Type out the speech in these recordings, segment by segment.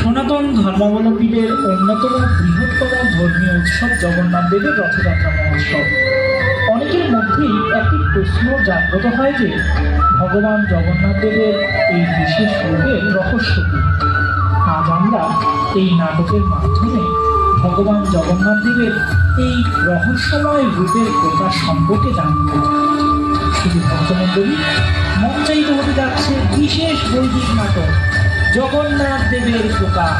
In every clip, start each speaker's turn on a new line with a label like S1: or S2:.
S1: সনাতন ধর্মাবলম্বীদের অন্যতম বৃহত্তম ধর্মীয় উৎসব জগন্নাথ দেবের রথযাত্রা মহোৎসব। অনেকের মধ্যেই একটি প্রশ্ন জাগ্রত হয় যে ভগবান জগন্নাথ দেবের এই বিশেষ রূপের রহস্য কী। আজ আমরা এই নাটকের মাধ্যমে ভগবান জগন্নাথ দেবের এই রহস্যময় রূপের প্রকাশ সম্পর্কে জানব। শুধু ভক্তমণ্ডলী, মঞ্চায়িত হতে যাচ্ছে বিশেষ বৈদিক নাটক জগন্নাথ দেবের প্রকাশ।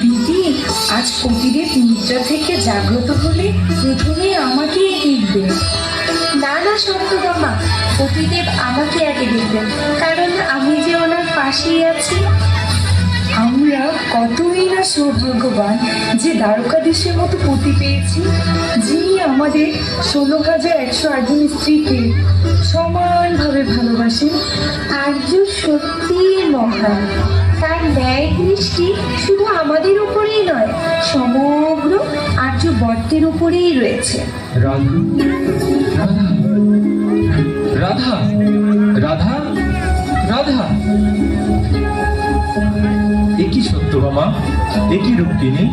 S2: দিদি, আজ পতিদেব নিদ্রা থেকে জাগ্রত হলে প্রথমে আমাকেই দেখবে।
S3: না না সত্যভামা, পতিদেব আমাকে আগে দেখবেন, কারণ আমি যে ওনার পাশেই আছি।
S2: আমরা কতই না সৌভাগ্যবান যে দ্বারকাধীশের মতো পতি পেয়েছি, যিনি আমাদের 16,108 জন স্ত্রীকে সমানভাবে ভালোবাসেন।
S3: আর্য সত্যি মহান, তার ন্যায় দৃষ্টি শুধু আমাদের উপরেই নয়, সমগ্র আর্য বর্তের উপরেই রয়েছে।
S4: রাধা রাধা রাধা রাধা, একই সত্যভামা, একই রূপিণী,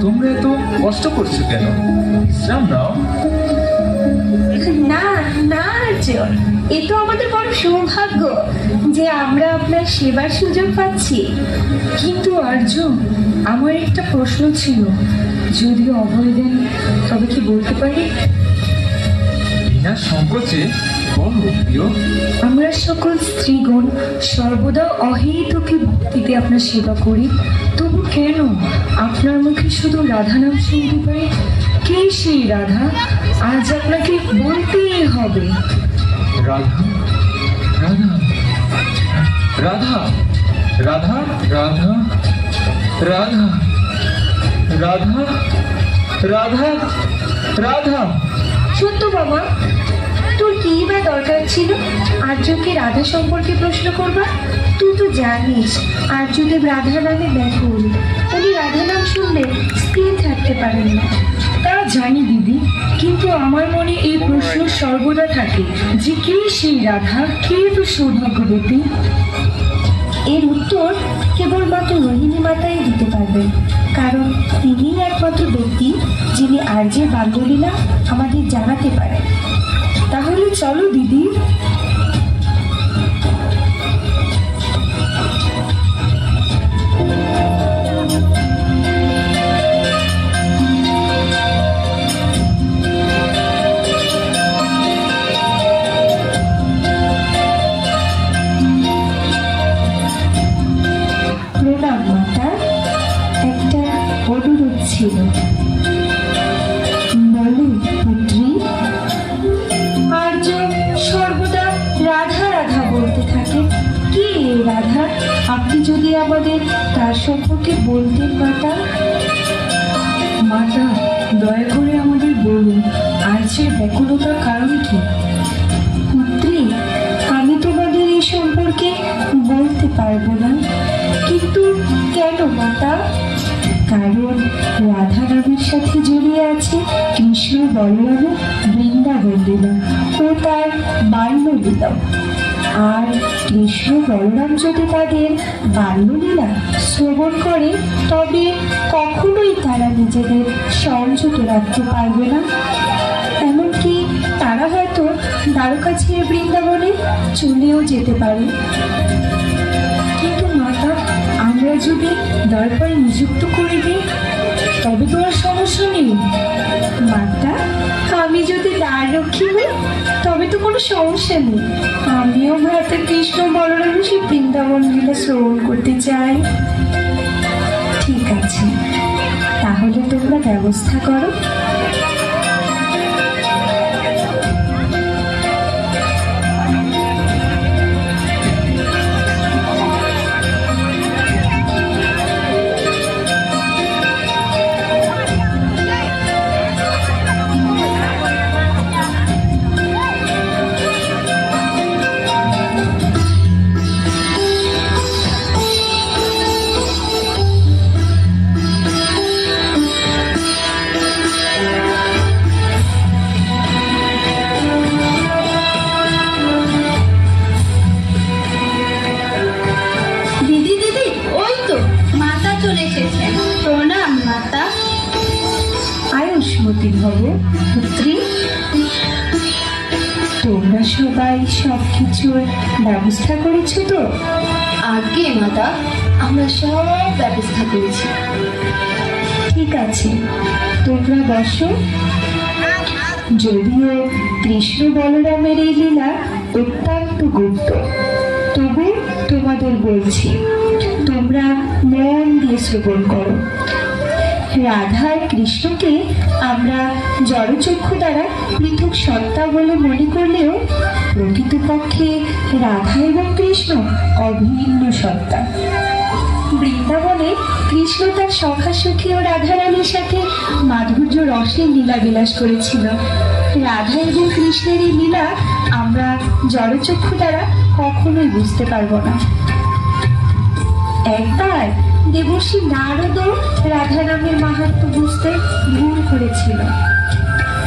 S4: তোমরা এত কষ্ট করছো কেন? বিশ্রাম নাও।
S3: না না আর্য, এ তো আমাদের বড় সৌভাগ্য যে আমরা আপনার সেবার সুযোগ পাচ্ছি।
S2: কিন্তু আর্য, আমার একটা প্রশ্ন ছিল, যদিও অভয় দেন তবে কি বলতে পারি?
S4: বিনা সংকোচে বলো প্রিয়।
S2: আমরা সকল স্ত্রীগণ সর্বদা অহেতুকী ভক্তিতে আপনার সেবা করি, তবু কেন আপনার মুখে শুধু রাধা নাম শুনতে পাই? কে সেই রাধা? আজ আপনাকে বলতেই হবে।
S4: রাধা রাধা রাধা রাধা রাধা রাধা রাধা রাধা রাধা।
S3: সত্য বাবা, তোর কি বা দরকার ছিল আর্যকে রাধা সম্পর্কে প্রশ্ন করবা? তুই তো জানিস আর্যদেব রাধা নামে ব্যাকুল, উনি রাধা নাম শুনলে স্থির থাকতে পারেন না।
S2: তা জানি দিদি, কিন্তু আমার মনে এই প্রশ্ন সর্বদা থাকে যে কে সেই রাধা, কে তো সৌভাগ্যবতী?
S3: এর উত্তর কেবলমাত্র রোহিণী মাতাই দিতে পারবেন, কারণ তিনিই একমাত্র ব্যক্তি যিনি আর্যের বাল্যলীলা আমাদের জানাতে পারেন।
S2: তাহলে চলো দিদি।
S3: প্রণাম মাতা, একটা অনুরোধ ছিল।
S2: বলো পুত্রী।
S3: আর্য সর্বদা রাধা রাধা বলতে থাকে, কি এই রাধা? আপনি যদি আমাদের তার সম্পর্কে বলতেন মাতা।
S2: মাতা, দয়া করে আমাদের বলুন, আর্যের ব্যাকুলতার কারণ কি?
S3: পুত্রী, আমি তোমাদের এই সম্পর্কে বলতে পারবো না। কিন্তু কেন মাতা? কারণ রাধা নামের সাথে জড়িয়ে আছে কৃষ্ণ বলরামের বৃন্দাবন লীলা ও তার বাল্যলীলা। আর কৃষ্ণ বলরাম যদি তাদের বাল্যলীলা শ্রবণ করে, তবে কখনোই তারা নিজেদের সংযত রাখতে পারবে না। এমনকি তারা হয়তো দ্বারকা ছেড়ে বৃন্দাবনে চলেও যেতে পারে।
S2: কিন্তু মাতা, আমরা যদি দরবারে নিযুক্ত করে দিই তবে তো আর সমস্যা নেই।
S3: মাতা, আমি যদি দ্বার রক্ষী হই তবে তো কোনো সমস্যা নেই। আমিও ভ্রাতা কৃষ্ণ বলরামের সেই বৃন্দাবন লীলা শ্রবণ করতে চাই। ঠিক আছে, তাহলে তোমরা ব্যবস্থা করো। সবাই সব কিছুর ব্যবস্থা করেছো তো?
S2: আগে মাতা, আমরা সব ব্যবস্থা করেছি।
S3: ঠিক আছে, তোমরা বসো। যদিও কৃষ্ণ বলরামের এই লীলা অত্যন্ত গুপ্ত, তবু তোমাদের বলছি, তোমরা মন দিয়ে শ্রবণ করো। রাধা আর কৃষ্ণকে আমরা জড়চক্ষু দ্বারা পৃথক সত্তা বলে মনে করলেও প্রকৃতপক্ষে রাধা এবং কৃষ্ণ অভিন্ন সত্তা। বৃন্দাবনে কৃষ্ণ তার সখা সখী ও রাধারানীর সাথে মাধুর্য রসের লীলা বিলাস করেছিল। রাধা এবং কৃষ্ণের এই লীলা আমরা জড়চক্ষু দ্বারা কখনোই বুঝতে পারবো না। একবার দেবর্ষি নারদও রাধারামের মাহাত্ম্য বুঝতে ভুল করেছিল।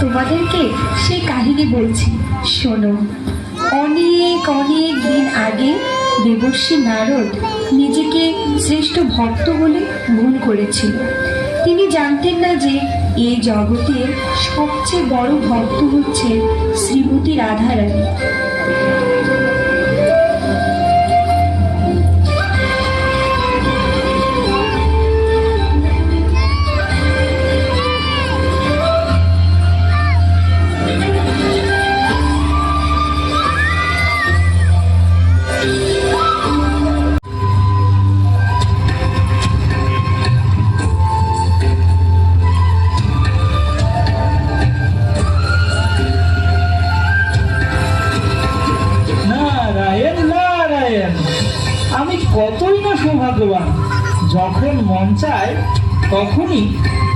S3: তোমাদেরকে সেই কাহিনী বলছি, শোনো। অনেক অনেক দিন আগে দেবর্ষি নারদ নিজেকে শ্রেষ্ঠ ভক্ত বলে ভুল করেছিল। তিনি জানতেন না যে এই জগতের সবচেয়ে বড় ভক্ত হচ্ছে শ্রীমতী রাধারানী।
S1: নারায়ণ নারায়ণ, আমি কতই না সৌভাগ্যবান, যখন মন চায় তখনই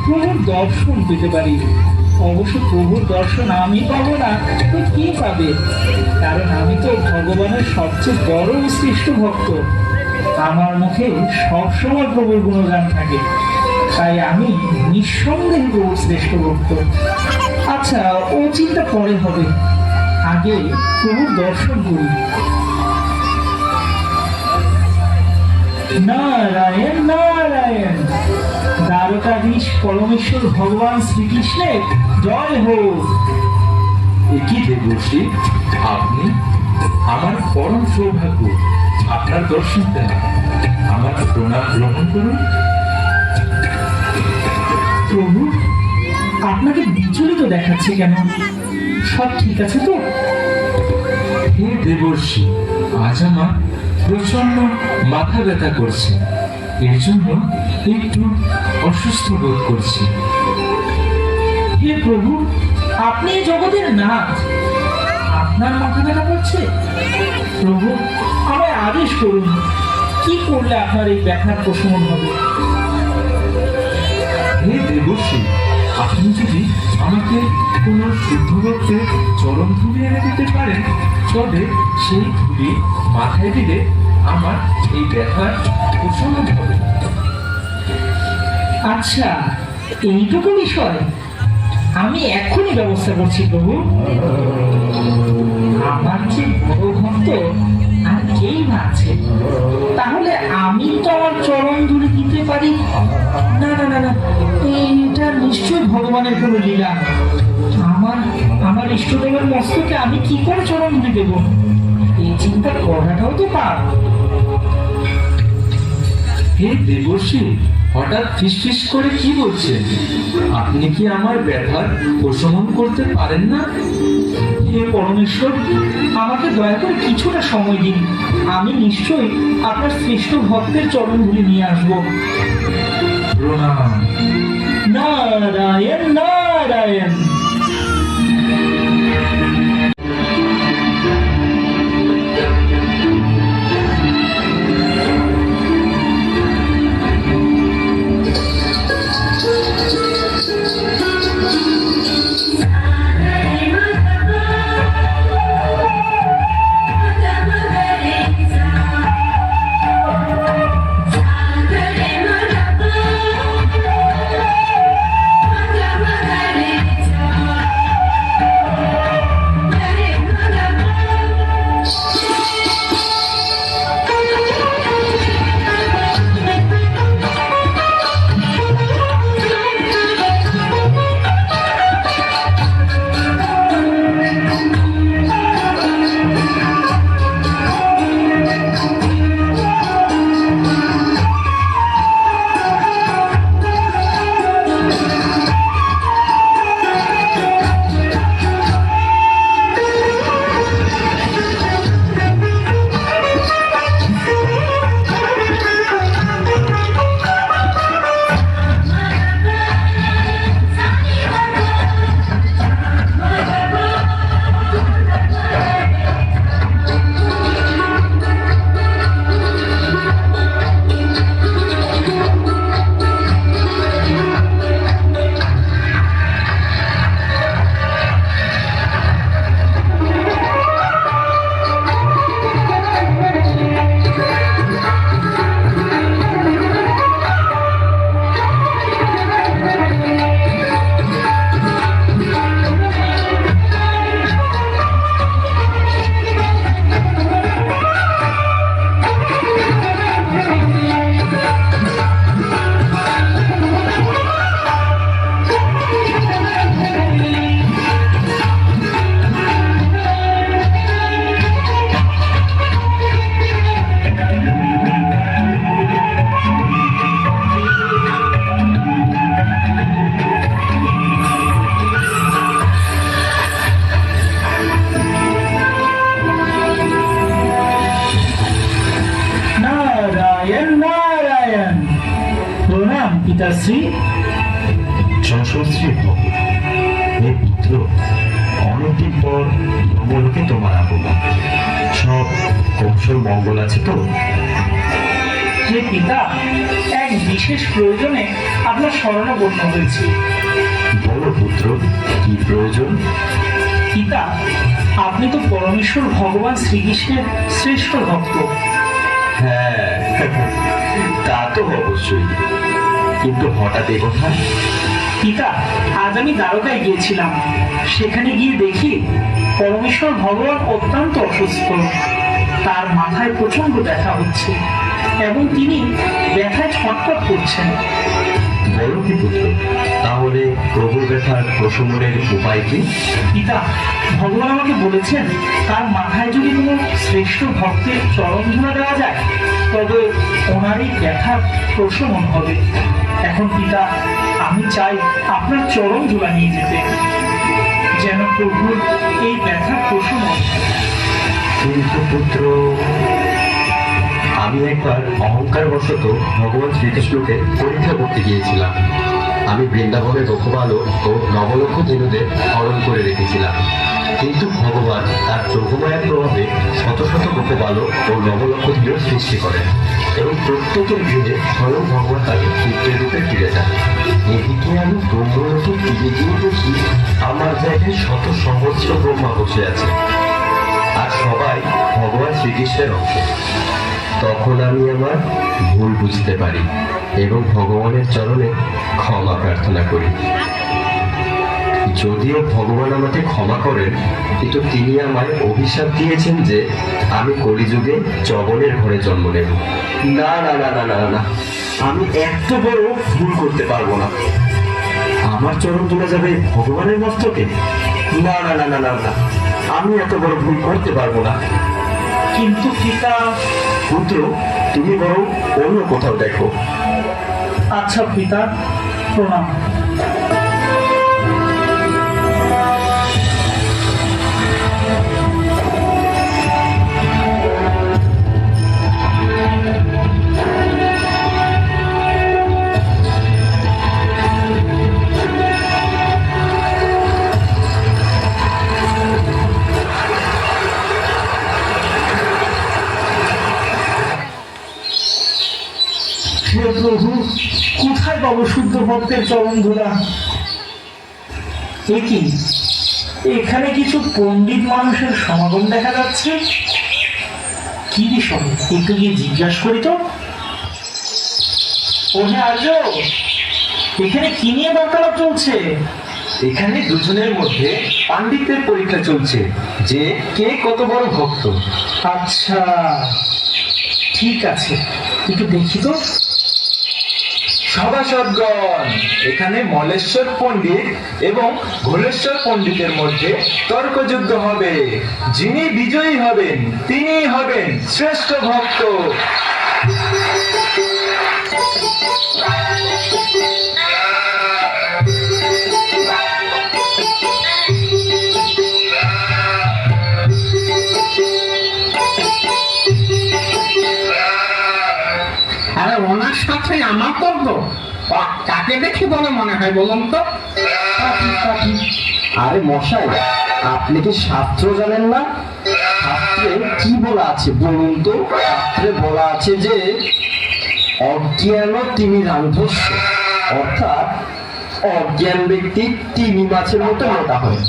S1: প্রভুর দর্শন পেতে পারি। অবশ্য প্রভুর দর্শন আমি পাবো না তো কে পাবে? কারণ আমি তো ভগবানের সবচেয়ে বড় ও শ্রেষ্ঠ ভক্ত। আমার মুখে সবসময় প্রভুর গুণগান থাকে, তাই আমি নিঃসন্দেহে প্রভুর শ্রেষ্ঠ ভক্ত। আচ্ছা, ও চিন্তা পরে হবে, আগে প্রভুর দর্শন করি। নারায়ণ নারায়ণ, দ্বারকাধীশ পরমেশ্বর ভগবান শ্রীকৃষ্ণের জয় হোক।
S4: কি দেবর্ষি, আপনি? আমার পরম সৌভাগ্য আপনার দর্শন দেন। আমার প্রণাম গ্রহণ করুন।
S1: প্রভু, আপনাকে বিচলিত দেখাচ্ছে কেন? সব ঠিক আছে তো?
S4: হে দেবর্ষি, আজ আমার প্রচন্ড মাথা ব্যথা করছে, এর জন্য একটু অসুস্থ বোধ করছি।
S1: হে প্রভু, আপনি এই জগতের নাথ, আপনার মাথা ব্যথা করছে? প্রভু, আমায় আদেশ করুন, কি করলে আপনার এই ব্যথার প্রশমন হবে?
S4: হে দেবর্ষি, আপনি যদি আমাকে কোন শুদ্ধ ভক্তের চরণ ধুলি এনে দিতে পারেন, তবে সেই ধুলি মাথায় দিলে আমার এই ব্যথার প্রশমন হবে।
S1: আচ্ছা, এইটুকু বিষয়, আমি এখনই ব্যবস্থা করছি প্রভু। আমার যে বড় ভক্ত আর কেই না আছে, তাহলে আমি তো আমার চরণ ধুলি দিতে পারি না। না না না, এটা নিশ্চয়ই ভগবানের কোনো লীলা। আমার আমার ইষ্টদেবের মস্তকে আমি কি করে চরণ ধুলি দেব? এই চিন্তা করাটাও তো পাপ।
S4: হে দেবর্ষি, হঠাৎ ফিসফিস করে কি বলছেন? আপনি কি আমার ব্যথার প্রশমন করতে পারেন না?
S1: হে পরমেশ্বর, আমাকে দয়া করে কিছুটা সময় দিন, আমি নিশ্চয়ই আপনার শ্রেষ্ঠ ভক্তের চরণ ধুলি নিয়ে আসবো।
S4: প্রণাম।
S1: নারায়ণ নারায়ণ। পিতাশ্রী,
S5: যশস্বী ভব। হে পুত্র, অনেকদিন পর নবলোকে তোমার আগমন। সব কৌশল মঙ্গল আছে তো?
S1: হে পিতা, এক বিশেষ প্রয়োজনে আপনার শরণাপন্ন হয়েছি।
S5: বলো পুত্র, কি প্রয়োজন?
S1: পিতা, আপনি তো পরমেশ্বর ভগবান শ্রীকৃষ্ণের শ্রেষ্ঠ ভক্ত।
S5: হ্যাঁ, তা তো অবশ্যই, কিন্তু হঠাৎ এ কথা?
S1: পিতা, আজ আমি দ্বারকায় গিয়েছিলাম। সেখানে গিয়ে দেখি পরমেশ্বর ভগবান অত্যন্ত অসুস্থ। তার মাথায় প্রচন্ড ব্যথা হচ্ছে এবং তিনি ব্যথায় ছটফট করছেন।
S5: বলো কি পুত্র, তাহলে প্রভুর ব্যথার প্রশমনের উপায় কি?
S1: পিতা, ভগবান আমাকে বলেছেন তার মাথায় যদি কোনো শ্রেষ্ঠ ভক্তের চরণ ধরা দেওয়া যায় তবে ওনারই ব্যথার প্রশমন হবে। এখন পিতা, আমি চাই আপনার চরণ জোড়া নিয়ে যেতে, যেন প্রভুর এই ব্যথার প্রশমন।
S5: কিন্তু পুত্র, আমি একবার অহংকার বশত ভগবান শ্রীকৃষ্ণকে পরীক্ষা করতে গিয়েছিলাম। আমি বৃন্দাবনে রঘুবালক ও নবলক্ষ ধীরদের হরণ করে রেখেছিলাম, কিন্তু ভগবান তার যোগমায়ের প্রভাবে শত শত গোপবালক ও নবলক্ষ ধীর সৃষ্টি করেন এবং প্রত্যেকের গৃহে স্বয়ং ভগবান তাকে পুত্রের রূপে ফিরে যান। এদিকে আমি ব্রহ্মলোকে ফিরে গিয়ে দেখি আমার জায়গায় শত সহস্র ব্রহ্মা বসে আছে, আর সবাই ভগবান শ্রীকৃষ্ণের অংশ। তখন আমি আমার ভুল বুঝতে পারি এবং ভগবানের চরণে ক্ষমা প্রার্থনা করি। যদিও ভগবান আমাকে ক্ষমা করেন, কিন্তু তিনি আমায় অভিশাপ দিয়েছেন যে আমি কলিযুগে যবনের ঘরে জন্ম নেব। না না না না না না, আমি এত বড় ভুল করতে পারবো না। আমার চরণ তুলে যাবে ভগবানের মস্তকে? না না না না না না, আমি এত বড় ভুল করতে পারবো না।
S1: কিন্তু পিতা।
S5: পুত্র, তুমি বরং অন্য কোথাও দেখো।
S1: আচ্ছা পিতা, প্রণাম। হে প্রভু, কোথায় পাবো শুদ্ধ ভক্তের চরণ ধুলা? এ কি, এখানে কিছু পণ্ডিত মানুষের সমাগম দেখা যাচ্ছে। কি বিষয়, একটু গিয়ে জিজ্ঞাসা করি তো। ওহে আর্য, এখানে কি নিয়ে বার্তালাপ চলছে?
S4: এখানে দুজনের মধ্যে পাণ্ডিত্যের পরীক্ষা চলছে যে কে কত বড় ভক্ত।
S1: আচ্ছা, ঠিক আছে, একটু দেখি তো।
S4: সভাসদগণ, এখানে মলেশ্বর পণ্ডিত এবং ঘোলেশ্বর পণ্ডিতের মধ্যে তর্কযুদ্ধ হবে। যিনি বিজয়ী হবেন তিনি হবেন শ্রেষ্ঠ ভক্ত।
S6: আরে ওনার সাথে আমার তর্ক? কাকে দেখে বলে মনে হয় বলুন তো?
S5: আরে মশাই, আপনি কি শাস্ত্র জানেন না? শাস্ত্রে কি বলা আছে বলুন তো? শাস্ত্রে বলা আছে যে অজ্ঞান তিনি রান্ধস্য, অর্থাৎ অজ্ঞান ব্যক্তি তিমি মাছের মতো মোটা হয়,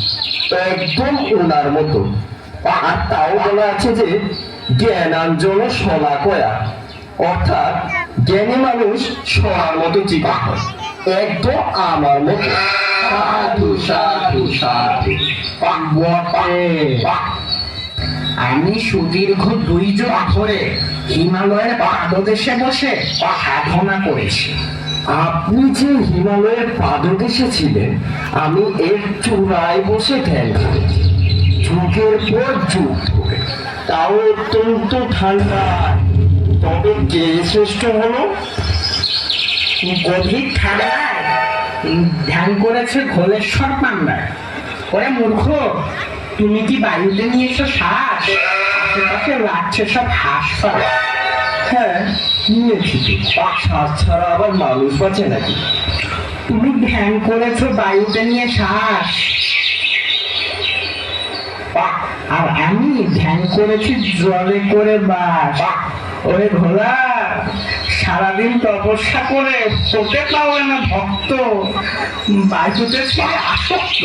S5: একদম ওনার মতো। আর তাও বলা আছে যে জ্ঞানাঞ্জন শলা কয়া, অর্থাৎ জ্ঞানী মানুষ শলার মতো চিকা হয়, একদম আমার মতো। সাধু সাধু সাধু।
S6: আমি সুদীর্ঘ 2 যুগ ধরে হিমালয়ের পাদদেশে বসে সাধনা করেছি।
S5: আপনি যে হিমালয়ের পাদদেশে ছিলেন, আমি এর চূড়ায় বসে ধ্যান করেছি যুগের পর যুগ ধরে, তাও অত্যন্ত ঠান্ডা। তবে কে শ্রেষ্ঠ হলো?
S6: গভীর ঠান্ডায় ধ্যান করেছে ঘোলেশ্বর পান্ডায়। ওরে মূর্খ, তুমি কি বায়ুতে নিয়েছো শ্বাস? আশেপাশে লাগছে সব হাঁস।
S1: হ্যাঁ,
S7: নিয়েছি তো। শ্বাস ছাড়া আবার মানুষ বাঁচে নাকি?
S6: তুমি ধ্যান করেছো বায়ুতে নিয়ে শ্বাস, আর আমি ধ্যান করেছি জলে করে বাস। ওরে ভোলা, সারাদিন তপস্যা করে তোকে পাওয়া না ভক্ত, বায়ুতে ছেড়ে আসক্ত।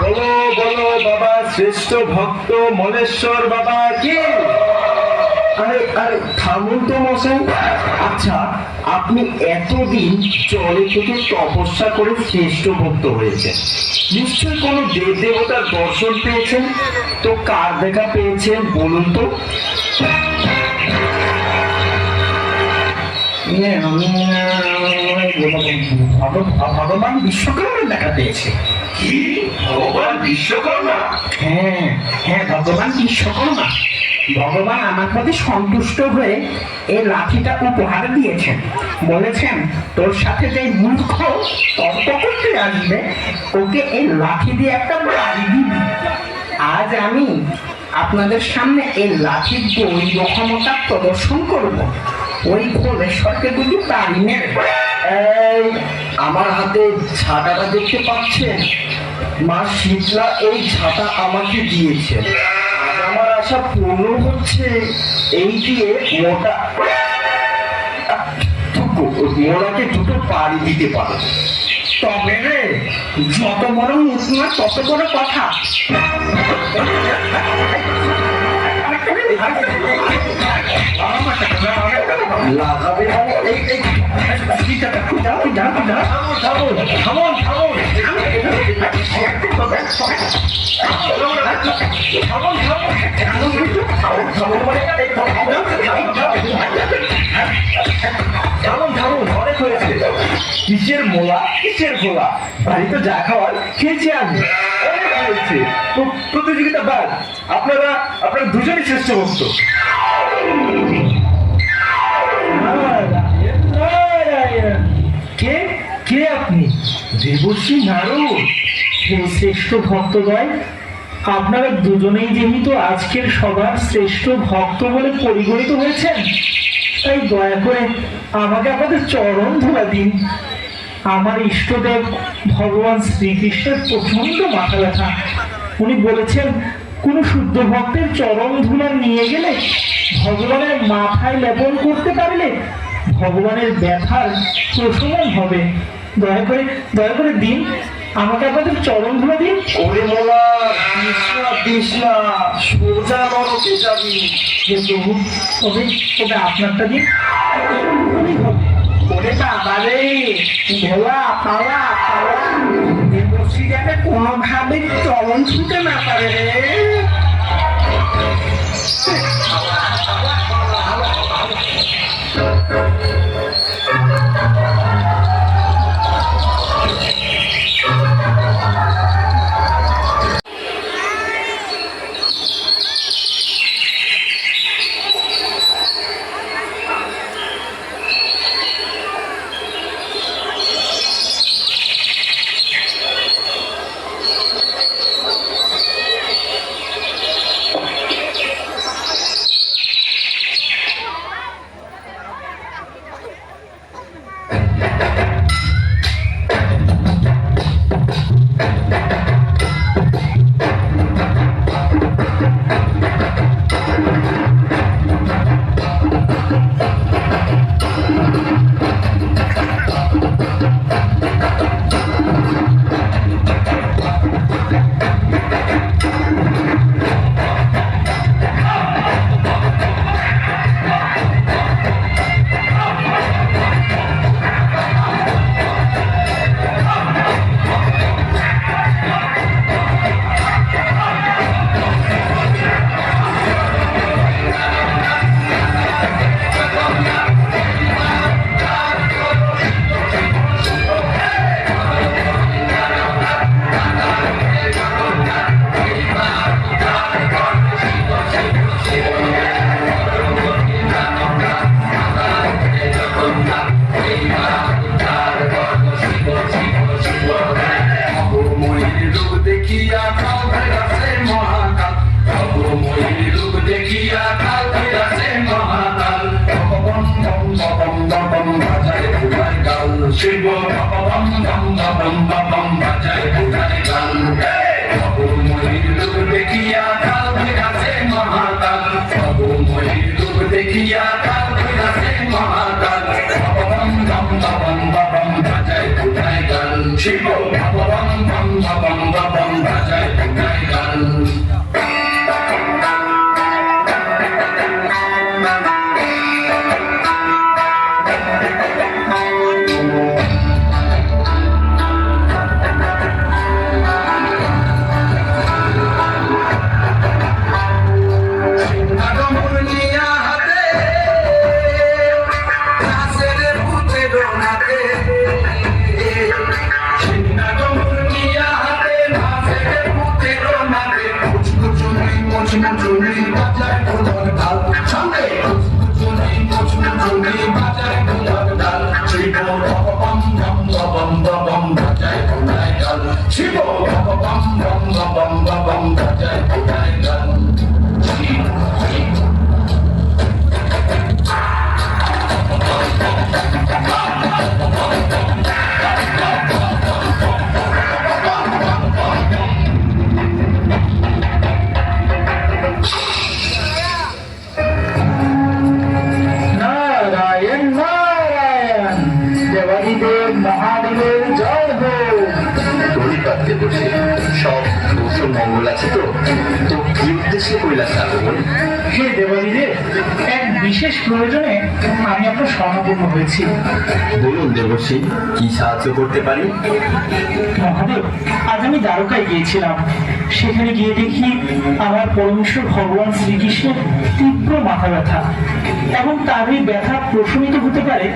S7: বলো বলো বাবা শ্রেষ্ঠ ভক্ত মলেশ্বর বাবা কি? আরে আরে থামুন তো মশাই। আচ্ছা, আপনি এতদিন জলে থেকে তপস্যা করে শ্রেষ্ঠ ভক্ত হয়েছেন, নিশ্চয়ই কোনো দেব দেবতার দর্শন পেয়েছেন। তো কার দেখা পেয়েছেন বলুন তো?
S6: ভগবান বিশ্বকর্মার দেখা পেয়েছে।
S7: কি ভগবান বিশ্বকর্মা?
S6: হ্যাঁ হ্যাঁ, ভগবান বিশ্বকর্মা। ভগবান আমার প্রতি সন্তুষ্ট হয়ে এই লাঠিটা উপহার দিয়েছেন। বলেছেন তোর সাথে যে মূর্খ তর্ক করতে আসবে ওকে এই লাঠি দিয়ে একটা বাড়ি দিবি। আজ আমি আপনাদের সামনে এই লাঠির দৈব ক্ষমতা প্রদর্শন করব। ওই ভোলেশ্বরকে দুটি বাড়ি মেরে।
S7: এই আমার হাতে ঝাঁটাটা দেখতে পাচ্ছেন? মা শীতলা এই ঝাঁটা আমাকে দিয়েছেন। আজ আমার আশা পূর্ণ হচ্ছে। এই দিয়ে মোড়াকে দুটো বাড়ি দিতে পারো।
S6: তবে রে, যত বড় মুখ না তত বড় কথা।
S7: লাগাবে মানে অনেক হয়েছে। কিসের মোলা কিসের খোলা, বাড়িতে যা খাওয়ার খেয়েছি আমি। অনেক হয়েছে। প্রতিযোগিতা বাদ, আপনারা দুজনই শ্রেষ্ঠ ভক্ত।
S1: কে কে আপনি? দেবশ্রী নারদ, হে শ্রেষ্ঠ ভক্তদ্বয়, আপনারা দুজনেই যেহেতু আজকের সবার শ্রেষ্ঠ ভক্ত বলে পরিগণিত হয়েছেন, তাই দয়া করে আমাকে আপনাদের চরণ ধরা দিন। আমার ইষ্টদেব ভগবান শ্রীকৃষ্ণের প্রচন্ড মাথা ব্যথা। উনি বলেছেন কোনো শুদ্ধ ভক্তের চরণ ধুলা নিয়ে গেলে, ভগবানের মাথায় লেপন করতে পারলে ভগবানের ব্যথার প্রশমন হবে। দয়া করে দিন, আমাকে আপনাদের চরণ ধুলা দিন।
S7: ওরে মোলা, দিস না, সোজা নরকে যাবি।
S1: হে প্রভু, তবে আপনারটা দিন।
S6: ওরে বাবা রে, ভোলা পাওয়া পাওয়া, দেবশ্রী যাতে কোনোভাবে চলন ছুটে না পারে রে।
S7: মুচমুচুনি বাজায় ঢোলক ঢাল সঙ্গে মুচমুচুনি বাজায় ঢোলক ঢাল শিব বম বম বম বম বাজায় ঢোলাই ঢাল শিব বম বম বম বম বাজায় ঢোলাই ঢাল
S1: নারায়ণ নারায়ণ, দেবাদিদেব মহাদেবের জয় হোক।
S5: দড়িপাততে বসে সব কৌশল মঙ্গল আছে তো তো কি উদ্দেশ্যে কৈলাস আগমন?
S1: হে দেবাদিদেব, এক বিশেষ প্রয়োজনে আমি আপনার স্বর্ণপূর্ণ হয়েছি।
S5: বলুন দেবর্ষি, কি সাহায্য করতে পারি?
S1: মহাদেব, আজ আমি দ্বারকায় গিয়েছিলাম। সেখানে গিয়ে দেখি আমার পরমেশ্বর ভগবান শ্রীকৃষ্ণের তীব্র মাথা ব্যথা, এবং তার এই ব্যথা প্রশমিত হতে পারে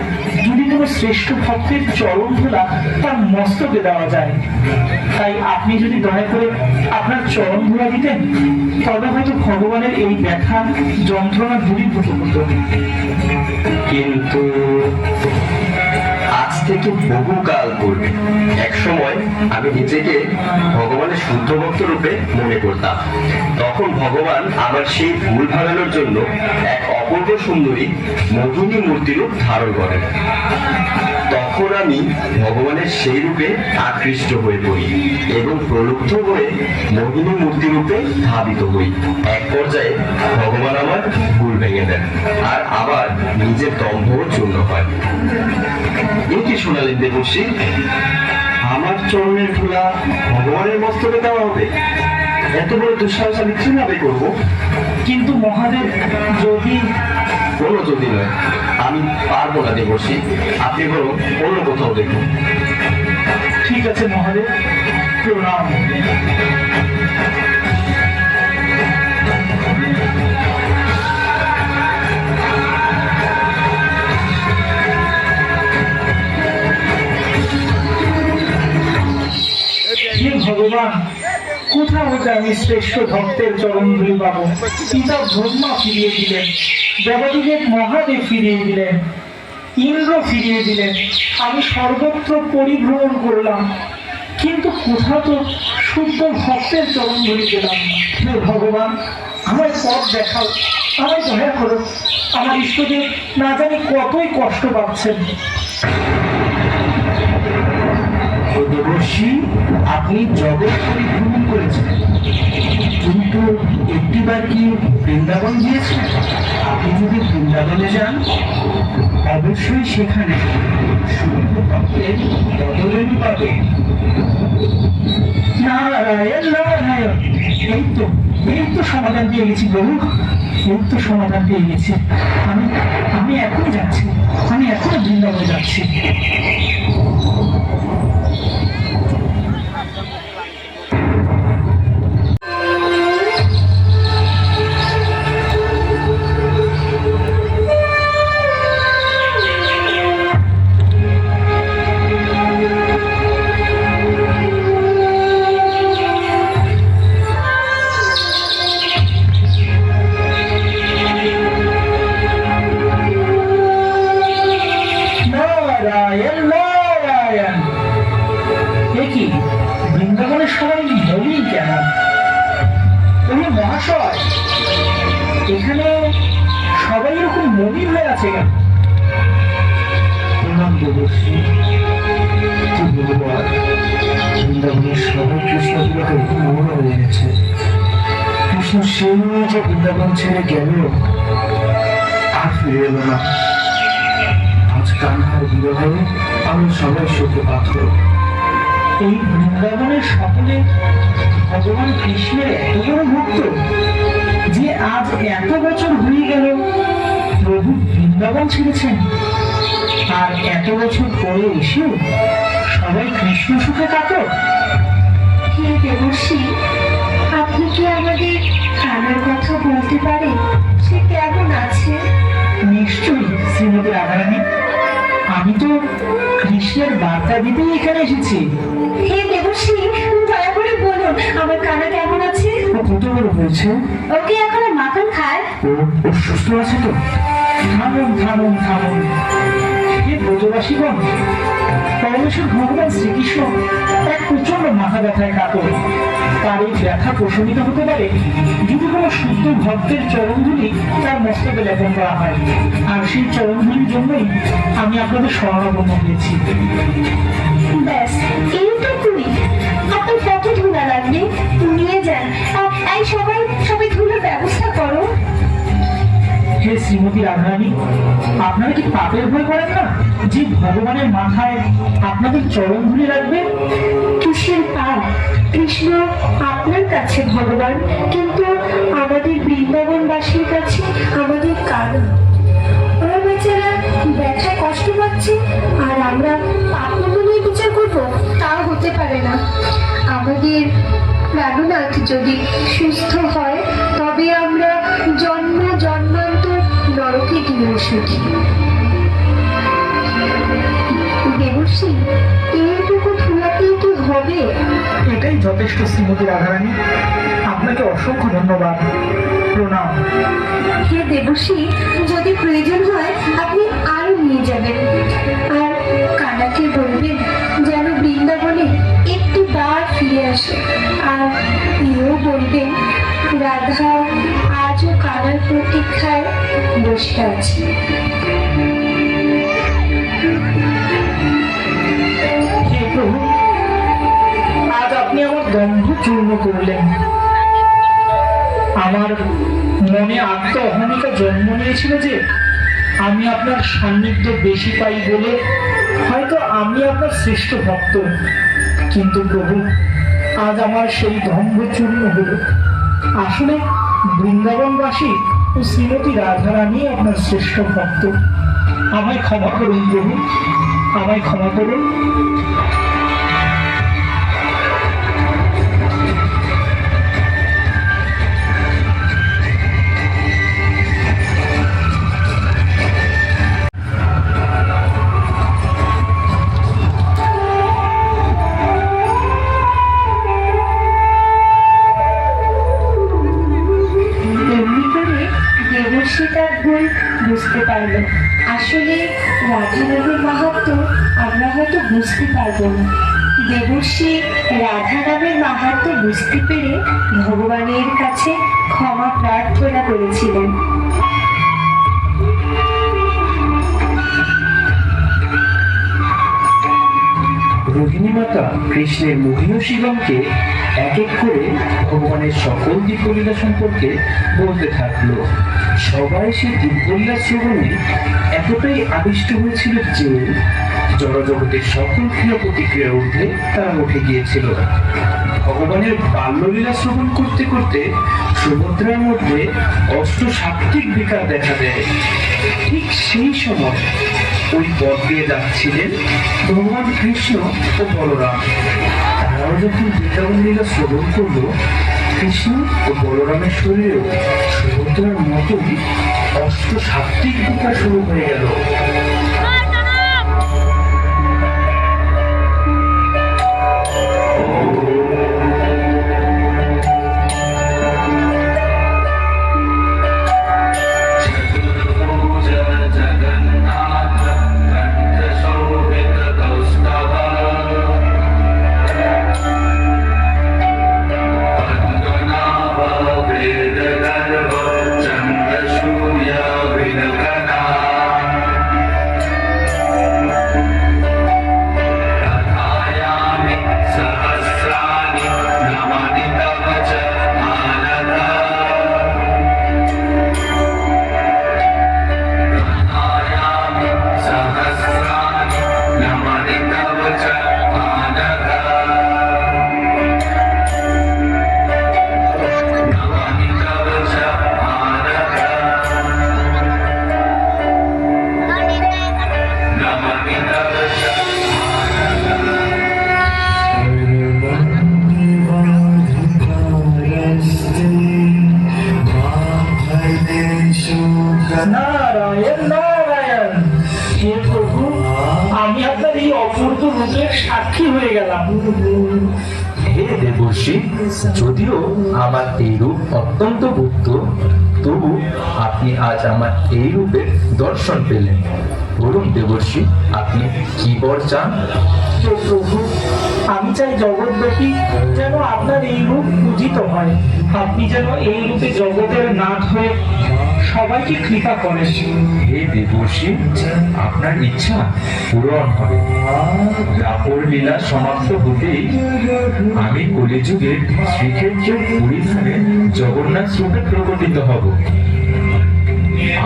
S1: যদি কোনো শ্রেষ্ঠ ভক্তের চরণ ধুলা তার মস্তকে দেওয়া যায়। তাই আপনি যদি দয়া করে আপনার চরণ ধুলা দিতেন, তবে হয়তো ভগবানের এই ব্যথা যন্ত্রণা দূরীভূত হতো।
S5: কিন্তু আজ থেকে বহুকাল পূর্বে এক সময় আমি নিজেকে ভগবানের শুদ্ধ ভক্ত রূপে মনে করতাম। তখন ভগবান আমার সেই ভুল ভাঙানোর জন্য এক অপূর্ব সুন্দরী মোহিনী মূর্তিরূপ ধারণ করেন। তখন আমি ভগবানের সেই রূপে আকৃষ্ট হয়ে পড়ি এবং প্রলুব্ধ হয়ে মোহিনী মূর্তি রূপে ধাবিত হই। এক পর্যায়ে ভগবান আমার ভুল ভেঙে দেন আর আবার নিজের দম্ভও চূর্ণ হয়। কি শোনালেন দেবর্ষি? আমার চরণের ধুলা ভগবানের মস্তকে দেওয়া হবে? এত বড় দুঃসাহস আমি কিভাবে করবো?
S1: কিন্তু মহাদেব, যদি
S5: কোনো যদি নয়, আমি পারবো না দেবর্ষি। আপনি বরং অন্য কোথাও দেখুন।
S1: ঠিক আছে মহাদেব, প্রণাম। হে ভগবান, কোথা হতে আমি শ্রেষ্ঠ ভক্তের চরণ ধুলি পাবো? পিতা ব্রহ্মা ফিরিয়ে দিলেন, দেবাদিদেব মহাদেব ফিরিয়ে দিলেন, ইন্দ্র ফিরিয়ে দিলেন, আমি সর্বত্র পরিভ্রমণ করলাম, কিন্তু কোথাও তো শুদ্ধ ভক্তের চরণ ধুলি পেলাম না। হে ভগবান, আমার পথ দেখাও, আমায় দয়া করো। আমার ইষ্টদেব না জানি কতই কষ্ট পাচ্ছেন।
S7: দেবর্ষি, আপনি জগৎ পরিভ্রমণ করেছেন, কিন্তু একটিবার কি বৃন্দাবন গিয়েছেন? আপনি যদি বৃন্দাবনে যান, অবশ্যই সেখানে শুদ্ধ ভক্তের বদলেরই পাবেন।
S1: নারায়ণ নারায়ণ, এই তো সমাধান পেয়ে গেছি প্রভু, এই তো সমাধান পেয়ে গেছি। আমি এখনই যাচ্ছি, আমি এখনই বৃন্দাবনে যাচ্ছি। নারায়ণ নারায়ণ, এ কি বৃন্দাবনের সবাই মলিন কেন? ওই মহাশয়, এখানে সবাই এরকম মলিন হয়ে আছে কেন?
S7: প্রণাম দেবর্ষি। কি বলবো আর, বৃন্দাবনের সবাই কৃষ্ণগুলোকে মৌন হয়ে গেছে। কৃষ্ণ সেই যে বৃন্দাবন ছেড়ে গেল, আর ফিরে এলো না। আজ কান্নার বিরহে আমি সবাই শোকে পাথর।
S1: এই বৃন্দাবনের সকলে ভগবান কৃষ্ণের এত বড় ভক্ত যে আজ এত বছর হয়ে গেল প্রভু বৃন্দাবন ছেড়েছেন, আর এত বছর পরে এসেও সবাই কৃষ্ণ সুখে কাতর।
S3: হে দেবর্ষি, আপনি কি আমাদের কানার কথা বলতে পারেন? সে কেমন আছে?
S1: নিশ্চয়ই শ্রীমতী রাধারানী, আমি তো কৃষ্ণের বার্তা দিতেই এখানে এসেছি।
S3: হে দেবর্ষি, দয়া করে বলুন আমার কানা কেমন আছে?
S6: কত বড় হয়েছে?
S3: ওকে এখন মাখন খায়।
S6: ও সুস্থ আছে তো?
S1: থামুন থামুন থামুন, হে ব্রজবাসীগণ, পরমেশ্বর ভগবান শ্রীকৃষ্ণ এক প্রচন্ড মাথা ব্যথায় কাতর। তার এই ব্যথা প্রশমিত হতে পারে যদি কোনো শুদ্ধ ভক্তের চরণধুলি তার মস্তকে লেপন করা হয়। আর সেই চরণধুলির জন্যই আমি আপনাদের শরণাপন্ন হয়েছি।
S3: ব্যাস এইটুকুই। আপনার কত ধুলা লাগবে, নিয়ে যান। এই সবাই সবাই ধুলার ব্যবস্থা করো।
S1: হে শ্রীমতী রাধারানী, আপনারা কি পাপের ভয় করেন না যে ভগবানের মাথায় আপনাদের চরণধুলি রাখবে?
S3: কিসের পাপ? কৃষ্ণ আপনার কাছে ভগবান, কিন্তু আমাদের বৃন্দাবনবাসীর কাছে আমাদের কারণ। ওরা বেচারা ব্যথায় কষ্ট পাচ্ছে আর আমরা পাপগুলোই বিচার করবো, তাও হতে পারে না। আমাদের রাঘুনাথ যদি সুস্থ হয় তবে আমরা জন্ম জন্মান্তর নরকে গিয়ে সুখী। দেবশ্রী, এইটুকু ধুলাতেই কি হবে?
S1: এটাই যথেষ্ট শ্রীমতী রাধারানী, আপনাকে অসংখ্য ধন্যবাদ, প্রণাম।
S3: হে দেবশ্রী, যদি প্রয়োজন হয় আপনি আরো নিয়ে যাবেন। আর কানাকে বলবেন যেন বৃন্দাবনে একটু বার ফিরে আসে। আর এও বলবেন রাধা আজও কানার প্রতীক্ষায় বসে আছে।
S1: হে প্রভু, আজ আপনি আমার দম্ভ চূর্ণ করলেন। আমার মনে আত্ম অহমিকা জন্ম নিয়েছিল যে আমি আপনার সান্নিধ্য বেশি পাই বলে হয়তো আমি আপনার শ্রেষ্ঠ ভক্ত। কিন্তু প্রভু, আজ আমার সেই দম্ভ চূর্ণ হলো। আসলে বৃন্দাবনবাসী ও শ্রীমতী রাধারানী আপনার শ্রেষ্ঠ ভক্ত। আমায় ক্ষমা করুন প্রভু, আমায় ক্ষমা করুন।
S3: এমনি করে দেবশ্রী তার ভুল বুঝতে পারলো। আসলে রাধারানীর মাহাত্ম আমরা হয়তো বুঝতে পারবো না। দেবশ্রী রাধা নামের মাহাত্ম বুঝতে পেরে ভগবানের কাছে ক্ষমা প্রার্থনা করেছিলেন।
S4: রোহিণী মাতা কৃষ্ণের মহিষী গণকে এক এক করে ভগবানের সকল দিব্যলীলা সম্পর্কে বলতে থাকলো। সবাই সে দিব্যলীলা শ্রবণে এতটাই আবিষ্ট হয়েছিল যে জড়জগতের সকল ক্রিয়া প্রতিক্রিয়ার ঊর্ধ্বে তারা উঠে গিয়েছিল। ভগবানের বাল্যলীলা শ্রবণ করতে করতে সুভদ্রার মধ্যে অষ্টসাত্ত্বিক বিকার দেখা দেয়। ঠিক সেই সময় ওই পথ দিয়ে যাচ্ছিলেন ভগবান কৃষ্ণ ও বলরাম। তারাও যখন বৃন্দাবন লীলা শ্রবণ করলো, কৃষ্ণ ও বলরামের শরীরেও সুভদ্রার মতোই অষ্টসাত্ত্বিক বিকার শুরু হয়ে গেল।
S1: নারায়ণ নারায়ণ। হে প্রভু, আমি আপনার এই অপূর্ব রূপের সাক্ষী হয়ে গেলাম।
S4: হে দেবর্ষি, যদিও আমার এই রূপ অত্যন্ত গুপ্ত, তবু আপনি আজ আমার এই রূপের দর্শন পেলেন। বলুন দেবর্ষি, আপনি কি বর চান?
S1: হে প্রভু, আমি চাই জগৎব্যাপী যেন আপনার এই রূপ পূজিত হয়। আপনি যেন এই রূপে জগতের নাথ হয়ে সবাইকে কৃপা করেন।
S4: হে দেবর্ষি, আপনার ইচ্ছা পূরণ হবে। দাপর লীলা সমাপ্ত হতেই আমি কলিযুগের শ্রীক্ষেত্রের পরিধানে জগন্নাথ রূপে প্রকটিত হব।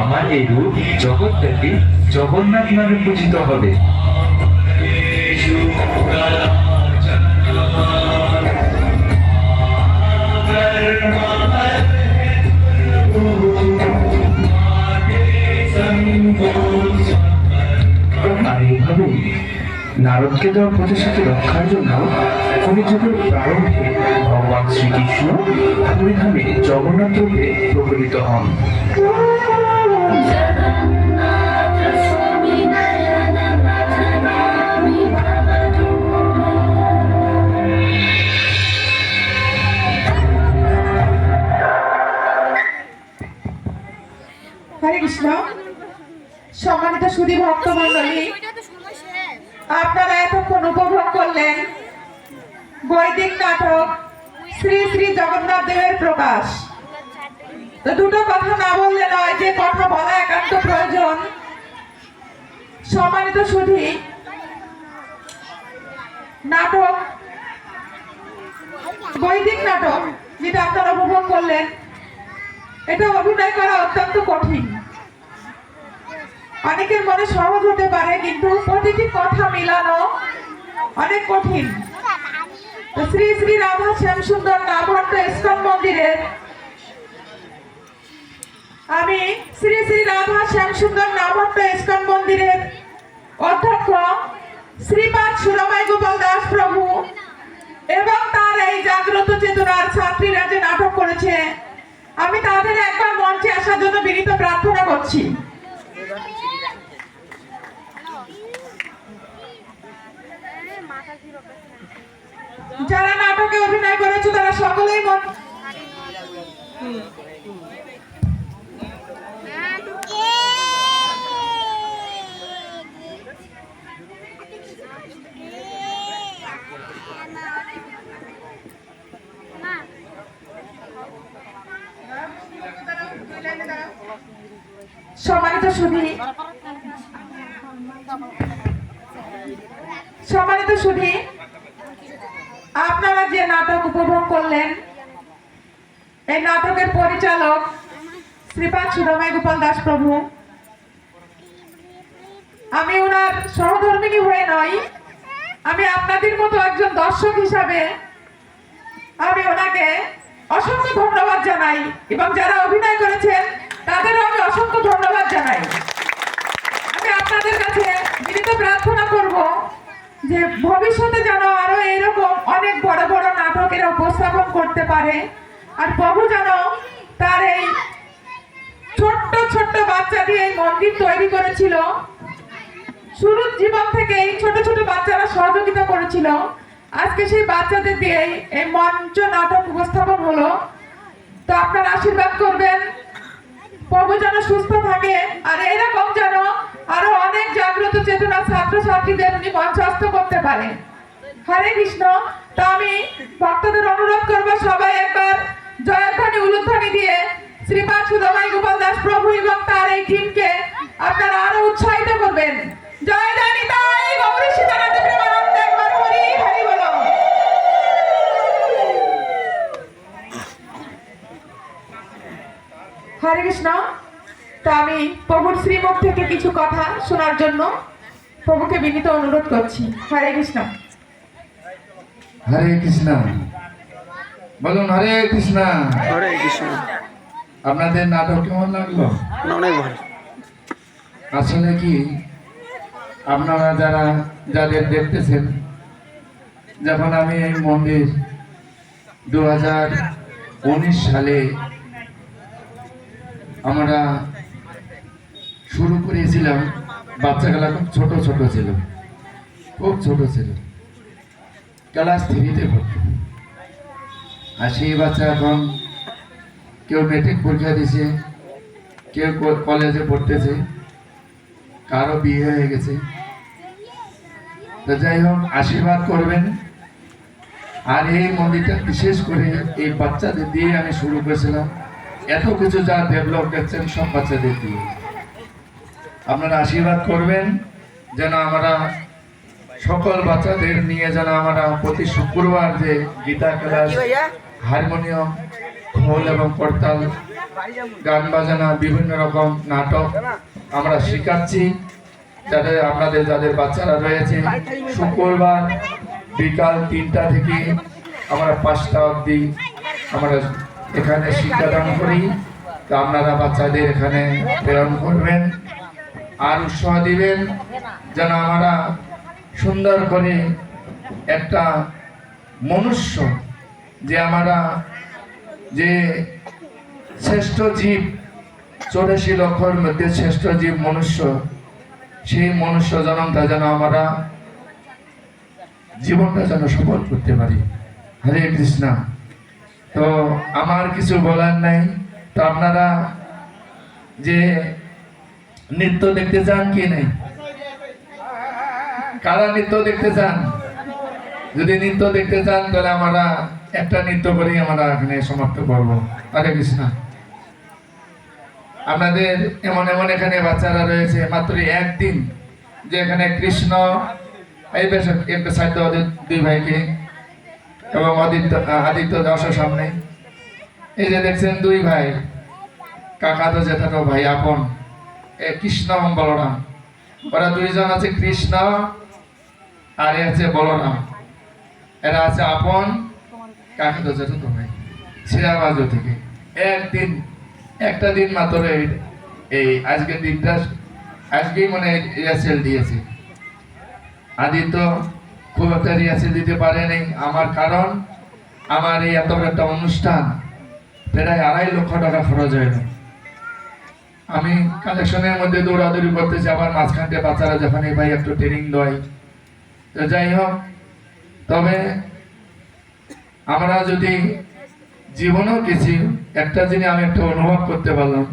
S4: আমার এই রূপ জগৎব্যাপী জগন্নাথ নামে পূজিত হবে। আর এইভাবে নারদকে দেওয়া প্রতিশ্রুতি রক্ষার জন্য কলিযুগের প্রারম্ভে ভগবান শ্রীকৃষ্ণ পরিধামে জগন্নাথ রূপে প্রকটিত হন।
S8: হরে কৃষ্ণ। সম্মানিত সুধী ভক্ত মন্ডলী, আপনারা এতক্ষণ উপভোগ করলেন বৈদিক নাটক শ্রী শ্রী জগন্নাথ দেবের প্রকাশ। তো দুটো কথা না বললে নয়, যে কথা বলা একান্ত প্রয়োজন। সম্মানিত সুধী, নাটক বৈদিক নাটক যেটা আপনারা উপভোগ করলেন, এটা অভিনয় করা অত্যন্ত কঠিন। অনেকের মনে সহজ হতে পারে, কিন্তু প্রতিটি কথা মিলানো অনেক কঠিন। তো শ্রী শ্রী রাধা শ্যামসুন্দর নামহট্ট ইস্কন মন্দিরের আমি শ্রী শ্রী রাধা শ্যামসুন্দর নামহট্ট ইস্কন মন্দিরের অধ্যক্ষ শ্রীপাদ সুরমাই গোপাল দাস প্রভু এবং তার এই জাগ্রত চেতনার ছাত্রীরা যে নাটক করেছে, আমি তাদের একবার মঞ্চে আসার জন্য বিনীত প্রার্থনা করছি। যারা নাটকে অভিনয় করেছে তারা সকলেই সম্মানিত সুধী, আপনারা যে নাটক উপভোগ করলেন, এই নাটকের পরিচালক শ্রীপাদ সুরমাই গোপাল দাস প্রভু। আমি ওনার সহধর্মিনী হয়ে নয়, আমি আপনাদের মতো একজন দর্শক হিসাবে আমি ওনাকে অসংখ্য ধন্যবাদ জানাই, এবং যারা অভিনয় করেছেন তাদেরও আমি অসংখ্য ধন্যবাদ জানাই। আমি আপনাদের কাছে বিনীত প্রার্থনা করব যে ভবিষ্যতে যেন আরো এরকম অনেক বড় বড় নাটকের উপস্থাপন করতে পারে, আর প্রভু যেন তার এই ছোট্ট ছোট্ট বাচ্চা দিয়ে এই মন্দির তৈরি করেছিল। শুরুর জীবন থেকে এই ছোট ছোট বাচ্চারা সহযোগিতা করেছিল, আজকে সেই বাচ্চাদের দিয়ে এই মঞ্চ নাটক উপস্থাপন হলো। তো আপনারা আশীর্বাদ করবেন, প্রভু যেন সুস্থ থাকে, আর এরকম যেন আরো অনেক জাগ্রত চেতনা ছাত্রছাত্রীদের উনি মঞ্চস্থ করতে পারেন। হরে কৃষ্ণ। তো আমি ভক্তদের অনুরোধ করবো, সবাই একবার জয়ধ্বনি উলুধ্বনি দিয়ে শ্রীপাদ সুরমাই গোপাল দাস প্রভু এবং তার এই টিমকে আপনারা আরো উৎসাহিত করবেন। জয় জয় নিতাই গৌর সীতানাথ প্রেমানন্দে, একবার হরি হরি বলো। হরে কৃষ্ণ। তো আমি প্রভুর শ্রীমুখ থেকে কিছু কথা শোনার জন্য প্রভুকে বিনীত অনুরোধ করছি। হরে কৃষ্ণ।
S9: হরে কৃষ্ণ। বলুন হরে কৃষ্ণ।
S10: হরে কৃষ্ণ।
S9: আপনাদের নাটক কেমন লাগলো?
S10: অনেক ভালো।
S9: আসলে কি আপনারা যাদের দেখতেছেন, যখন আমি এই মন্দির 2019 সালে আমরা শুরু করেছিলাম, বাচ্চাগুলা খুব ছোট ছোট ছিল, খুব ছোট ছিল, ক্লাস 3-তে পড়তো। আর সেই বাচ্চা এখন কেউ মেট্রিক পরীক্ষা দিছে, কেউ কলেজে পড়তেছে, কারো বিয়ে হয়ে গেছে। তো যাই হোক, আশীর্বাদ করবেন। আর এই মন্দিরটা বিশেষ করে এই বাচ্চাদের দিয়ে আমি শুরু করেছিলাম। এত কিছু যা ডেভেলপ করছেন সব বাচ্চাদের দিয়ে। আপনারা আশীর্বাদ করবেন যেন আমরা সকল বাচ্চাদের নিয়ে যেন আমরা প্রতি শুক্রবার যে গীতা ক্লাস, হারমোনিয়াম, খোল এবং করতাল, গান বাজানা, বিভিন্ন রকম নাটক আমরা শেখাচ্ছি। যাতে আপনাদের যাদের বাচ্চারা রয়েছে, শুক্রবার বিকাল 3টা থেকে আমরা 5টা অবধি আমরা এখানে শিক্ষাদান করি। তো আপনারা বাচ্চাদের এখানে প্রেরণ করবেন আর উৎসাহ দিবেন যেন আমরা সুন্দর করে একটা মনুষ্য, যে আমরা যে শ্রেষ্ঠ জীব, 84 লক্ষর মধ্যে শ্রেষ্ঠ জীব মনুষ্য, সেই মনুষ্য জন্মটা যেন আমরা জীবনটা যেন সফল করতে পারি। হরে কৃষ্ণ। তো আমার কিছু বলার নাই। তো আপনারা যে নৃত্য দেখতে চান কি নেই? কারা নৃত্য দেখতে চান? যদি নৃত্য দেখতে চান তাহলে আমরা একটা নৃত্য করেই আমরা এখানে সমাপ্ত করবো। হরে কৃষ্ণ। আপনাদের এমন এমন এখানে বাচ্চারা রয়েছে, মাত্র একদিন যে এখানে কৃষ্ণ, এই বেশ একটা সাধ্য দুই ভাইকে এবং আদিত্য দাসের সামনে এই যে দেখছেন দুই ভাই, কাকা তো জেঠাতো ভাই আপন, কৃষ্ণ এবং বলরাম। ওরা দুইজন আছে কৃষ্ণ আর এ আছে বলরাম। এরা আছে আপন কাকা তো জেঠাতো ভাই, সিরাবাজো থেকে। একদিন, একটা দিন মাত্র এই আজকের দিনটা, আজকেই মানে রিহার্সেল দিয়েছে। আদিত্য খুব একটা রিহার্সেল দিতে পারেনি আমার, কারণ আমার এই এত একটা অনুষ্ঠান প্রায় 2.5 লক্ষ টাকা খরচ হয়নি। আমি কালেকশনের মধ্যে দৌড়াদৌড়ি করতেছি, আবার মাঝখানতে বাচ্চারা যখন এই ভাই একটু ট্রেনিং দেয়। তো যাই হোক, তবে আমরা যদি জীবনেও কিছু একটা জিনিস আমি একটা অনুভব করতে পারলাম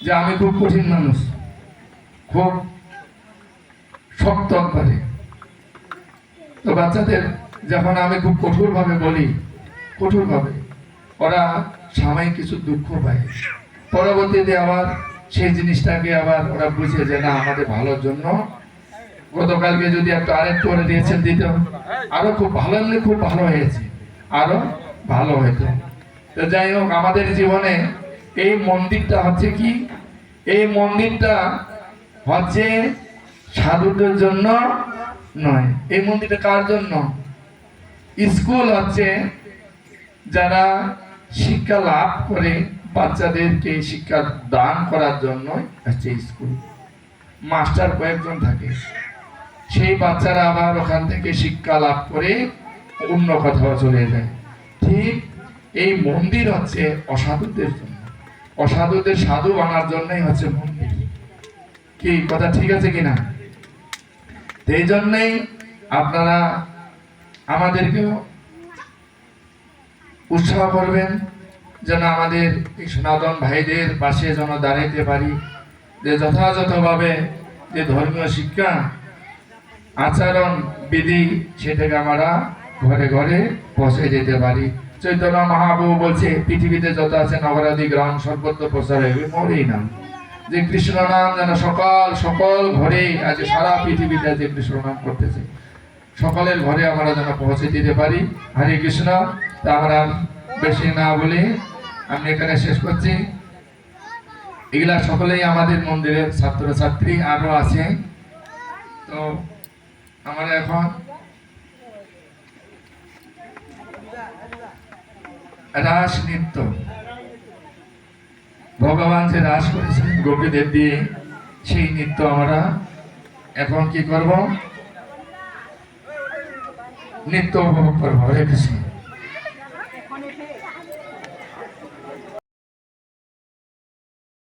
S9: যে আমি খুব কঠিন মানুষ, খুব শক্ত করে। তো বাচ্চাদের যখন আমি খুব কঠোরভাবে বলি, কঠোরভাবে, ওরা সাময়িক কিছু দুঃখ পায়, পরবর্তীতে আবার সেই জিনিসটাকে আবার ওরা বুঝে যে না আমাদের ভালোর জন্য। গতকালকে যদি একটা আরেকটু করে দিয়েছেন দিত, আরো খুব ভালো হলে খুব ভালো হয়েছে, আরো ভালো হইতো। তো যাই হোক, আমাদের জীবনে এই মন্দিরটা হচ্ছে কি, এই মন্দিরটা হচ্ছে সাধুদের জন্য নয়। এই মন্দিরটা কার জন্য? স্কুল হচ্ছে যারা শিক্ষা লাভ করে বাচ্চাদেরকে শিক্ষা দান করার জন্য হচ্ছে স্কুল। মাস্টার কয়েকজন থাকে, সেই বাচ্চারা আবার ওখান থেকে শিক্ষা লাভ করে অন্য কোথাও চলে যায়। ঠিক এই মন্দির হচ্ছে অসাধুদের জন্য, অসাধুদের সাধু বানার জন্যই হচ্ছে মন্দির। কি কথা ঠিক আছে কিনা? এই জন্যই আপনারা আমাদেরকেও উৎসাহ করবেন যেন আমাদের এই সনাতন ভাইদের পাশে যেন দাঁড়াইতে পারি, যে যথাযথভাবে যে ধর্মীয় শিক্ষা, আচরণ বিধি, সেটাকে আমরা ঘরে ঘরে পৌঁছে দিতে পারি। চৈতন্য মহাপ্রভু বলছে পৃথিবীতে যত আছে নগরাদি গ্রাম সর্বত্র প্রচার হবে মোরই নাম। যে কৃষ্ণ নাম যেন সকল ঘরে, আজ সারা পৃথিবীতে যে কৃষ্ণ নাম করতেছে, সকলের ঘরে আমরা যেন পৌঁছে দিতে পারি। হরে কৃষ্ণ। তা আমরা বেশি না বলে আমি এখানে শেষ করছি। এগুলা সকলেই আমাদের মন্দিরের ছাত্রছাত্রী, আরো আছে। তো আমরা এখন রাস নৃত্য, ভগবান যে রাস করেছিলেন গোপীদের দিয়ে, সেই নৃত্য আমরা এখন কি করব? নৃত্য উপভোগ করবো। হরে কৃষ্ণ।